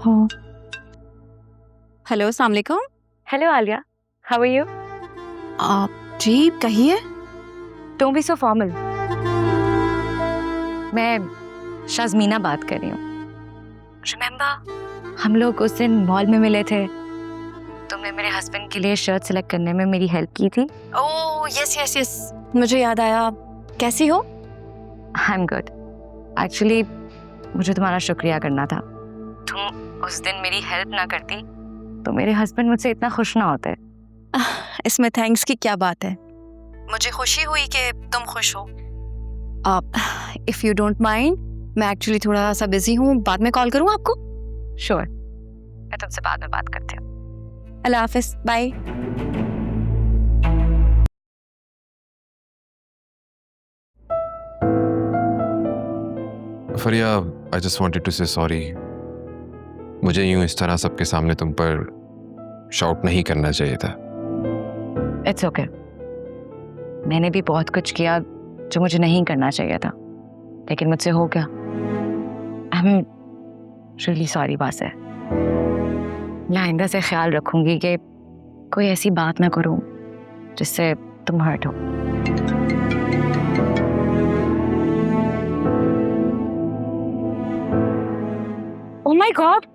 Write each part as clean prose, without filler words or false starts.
हाँ। हेलो, अस्सलाम वालेकुम। Hello Aliya, how are you? आप जी कहिए। Don't be so formal. मैं शाज़मीना बात कर रही हूँ। रिमेंबर हम लोग उस दिन मॉल में मिले थे, तुमने मेरे हस्बैंड के लिए शर्ट सेलेक्ट करने में मेरी हेल्प की थी। ओह यस यस यस, मुझे याद आया। कैसी हो? I am good. एक्चुअली मुझे तुम्हारा शुक्रिया करना था। तुम उस दिन मेरी हेल्प ना करती तो मेरे हस्बैंड मुझसे इतना खुश ना होते। इसमें थैंक्स की क्या बात है? मुझे खुशी हुई कि तुम खुश हो। इफ यू डोंट माइंड, मैं एक्चुअली थोड़ा सा बिजी हूँ, बाद में कॉल करूँ आपको? श्योर, मैं तुमसे बाद में बात करती हूँ। अल्लाह हाफिज, bye. Faria, I just wanted to say sorry. मुझे यूं इस तरह सबके सामने तुम पर शाउट नहीं करना चाहिए था। It's okay. मैंने भी बहुत कुछ किया जो मुझे नहीं करना चाहिए था, लेकिन मुझसे हो गया। आई एम रियली सॉरी बात है। मैं आइंदा से ख्याल रखूंगी कि कोई ऐसी बात ना करूं जिससे तुम हर्ट हो। ओह माय गॉड,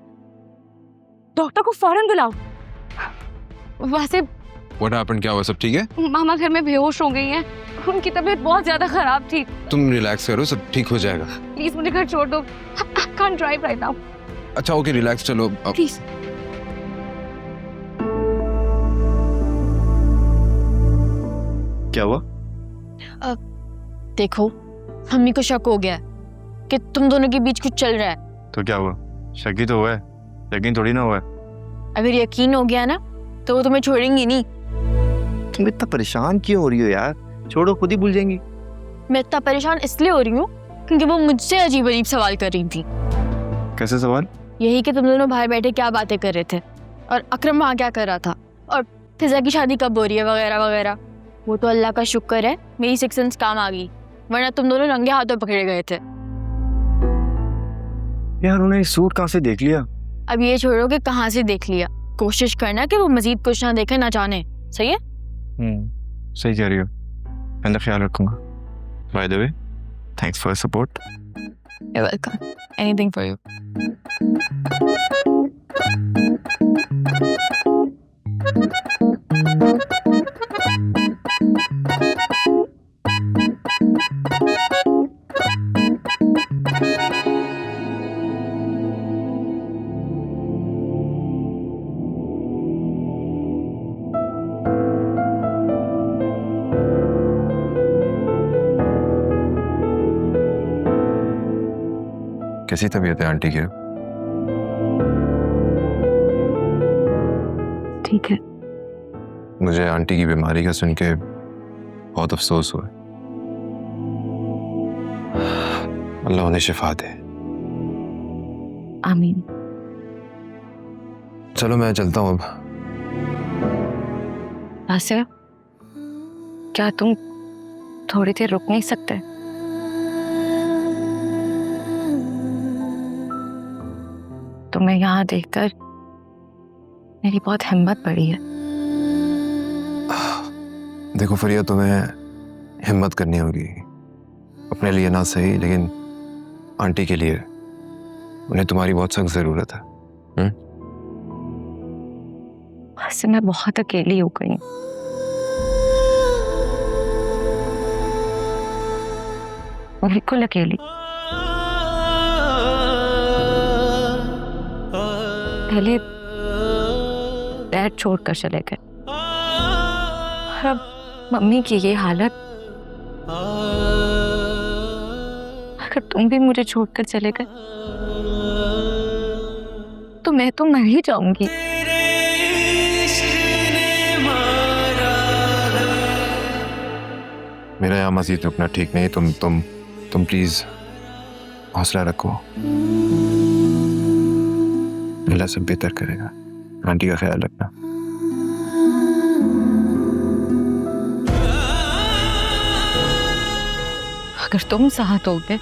डॉक्टर को फौरन बुलाओ। वैसे व्हाट हैपेंड? क्या हुआ? सब ठीक है? मामा घर में बेहोश हो गई हैं। उनकी तबीयत बहुत ज्यादा खराब थी। तुम रिलैक्स करो, सब ठीक हो जाएगा। प्लीज मुझे घर छोड़ दो। I can't drive right now. अच्छा ओके, रिलैक्स, चलो अब। प्लीज। क्या हुआ? देखो, मम्मी को शक हो गया है कि तुम दोनों के बीच कुछ चल रहा है। तो क्या हुआ? शक ही तो हुआ है, यकीन थोड़ी ना हुआ है। अगर यकीन हो गया ना तो वो तुम्हें छोड़ेंगी नहीं। तुम इतना परेशान क्यों हो रही हो यार? छोड़ो, खुद ही भूल जाएंगी। मैं इतना परेशान इसलिए हो रही हूँ क्योंकि वो मुझसे अजीब अजीब सवाल कर रही थी। कैसे सवाल? यही कि तुम दोनों बाहर बैठे क्या बातें कर रहे थे और अकरम वहाँ क्या कर रहा था और फिजा की शादी कब हो रही है वगैरह वगैरह। वो तो अल्लाह का शुक्र है मेरी सिक्स सेंस काम आ गई, वरना तुम दोनों रंगे हाथों पकड़े गए थे। यार उन्हें सूट कहाँ से देख लिया? अब ये छोड़ो कि कहाँ से देख लिया, कोशिश करना कि वो मजीद कुछ ना देखे ना जाने। सही है? सही कह रही हो। मैं ख्याल रखूंगा। By the way, thanks for support. You're welcome. Anything for you. कैसी तबीयत है आंटी की? ठीक है। मुझे आंटी की बीमारी का सुन के बहुत अफसोस हुआ। अल्लाह उन्हें शिफा दे। आमीन। चलो मैं चलता हूँ अब। आसिया, क्या तुम थोड़ी देर रुक नहीं सकते? तुम्हें यहाँ देखकर मेरी बहुत हिम्मत बढ़ी है। देखो फरिया, तुम्हें हिम्मत करनी होगी, अपने लिए ना सही लेकिन आंटी के लिए। उन्हें तुम्हारी बहुत सख्त जरूरत है। वैसे मैं बहुत अकेली हो गई हूँ। बिल्कुल अकेली। पहले डैड छोड़कर चले गए और अब मम्मी की ये हालत। अगर तुम भी मुझे छोड़कर चले गए तो मैं तो मर ही जाऊंगी। मेरा यहाँ मजीद रुकना ठीक नहीं। तुम प्लीज हौसला रखो। अल्लाह सब बेहतर करेगा। आंटी का ख्याल रखना। अगर तुम साथ होगे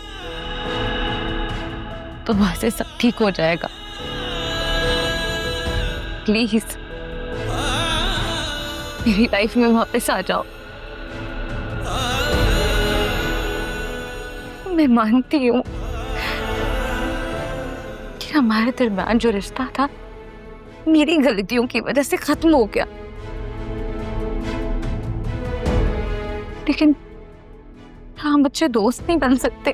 तो वैसे सब ठीक हो जाएगा। प्लीज मेरी लाइफ में वापस आ जाओ। मैं मानती हूँ कि हमारे दरमियान जो रिश्ता था मेरी गलतियों की वजह से खत्म हो गया, लेकिन हम अच्छे दोस्त नहीं बन सकते।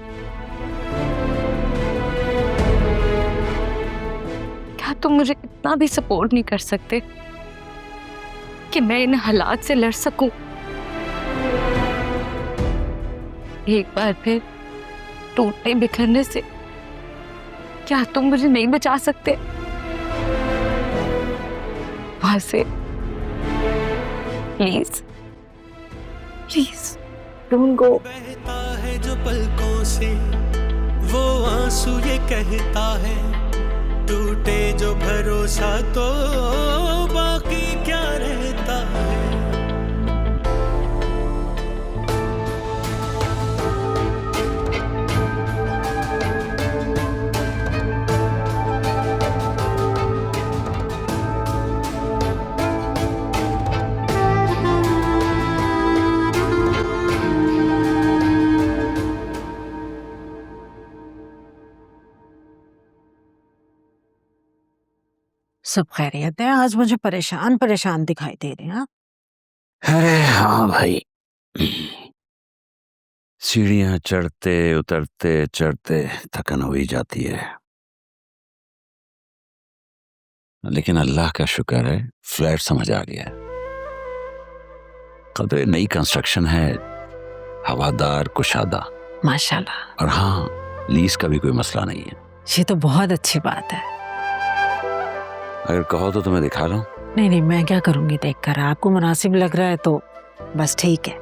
क्या तुम मुझे इतना भी सपोर्ट नहीं कर सकते कि मैं इन हालात से लड़ सकूं? एक बार फिर टूटने बिखरने से क्या तुम मुझे नहीं बचा सकते वहां से? Please please don't go. बहता है जो पलकों से वो आंसू ये कहता है, टूटे जो भरोसा तो बाकी क्या रहता है। सब खैरियत है? आज मुझे परेशान परेशान दिखाई दे रहे हैं। हाँ? अरे हाँ भाई, सीढ़ियां चढ़ते उतरते चढ़ते थकन हो ही जाती है, लेकिन अल्लाह का शुक्र है फ्लैट समझ आ गया। कदरे नई कंस्ट्रक्शन है, हवादार कुशादा माशाल्लाह। और हाँ, लीज का भी कोई मसला नहीं है। ये तो बहुत अच्छी बात है। अगर कहो तो तुम्हें दिखा लूं। नहीं नहीं, मैं क्या करूंगी देखकर, आपको मुनासिब लग रहा है तो बस ठीक है।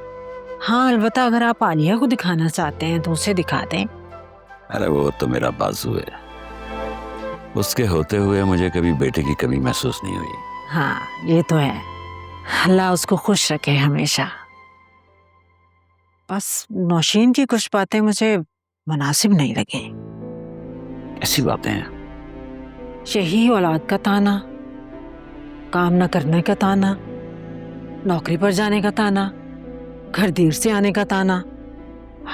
हाँ अलबत्ता अगर आप आलिया को दिखाना चाहते हैं तो उसे दिखा दें। अरे वो तो मेरा बाजू है, उसके होते हुए मुझे कभी बेटे की कमी महसूस नहीं हुई। हाँ ये तो है, अल्लाह उसको खुश रखे हमेशा। बस नौशीन की कुछ बातें मुझे मुनासिब नहीं लगी। ऐसी बातें हैं? यही औलाद का ताना, काम न करने का ताना, नौकरी पर जाने का ताना, घर देर से आने का ताना,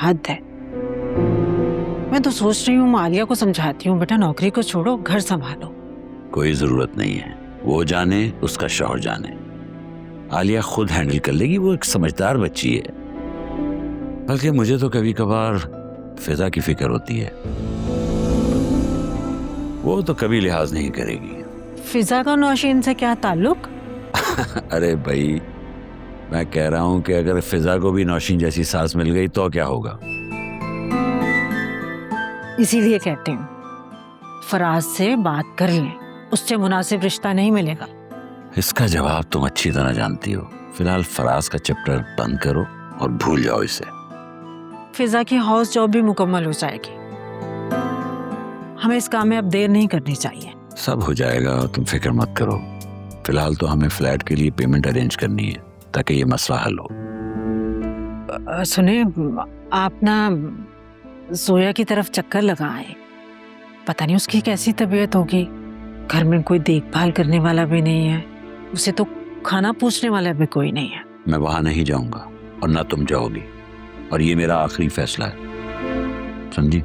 हद है। मैं तो सोच रही हूँ आलिया को समझाती हूँ, बेटा नौकरी को छोड़ो, घर संभालो। कोई जरूरत नहीं है, वो जाने उसका शौहर जाने, आलिया खुद हैंडल कर लेगी। वो एक समझदार बच्ची है। बल्कि मुझे तो कभी कभार फिजा की फिक्र होती है, वो तो कभी लिहाज नहीं करेगी। फिजा का नौशीन से क्या ताल्लुक? अरे भाई, मैं कह रहा हूं कि अगर फिजा को भी नौशीन जैसी सास मिल गई तो क्या होगा। इसीलिए कहती हूँ फराज से बात कर लें, उससे मुनासिब रिश्ता नहीं मिलेगा। इसका जवाब तुम अच्छी तरह जानती हो। फिलहाल फराज का चैप्टर बंद करो और भूल जाओ इसे। फिजा की हाउस जॉब भी मुकम्मल हो जाएगी, हमें इस काम में अब देर नहीं करनी चाहिए। सब हो जाएगा, तुम फिक्र मत करो। फिलहाल तो हमें फ्लैट के लिए पेमेंट अरेंज करनी है ताकि ये मसला हल हो। सुने, आप ना जोया की तरफ चक्कर लगाएं, पता नहीं उसकी कैसी तबीयत होगी। घर में कोई देखभाल करने वाला भी नहीं है, उसे तो खाना पूछने वाला भी कोई नहीं है। मैं वहां नहीं जाऊंगा और ना तुम जाओगी, और ये मेरा आखिरी फैसला है, समझी?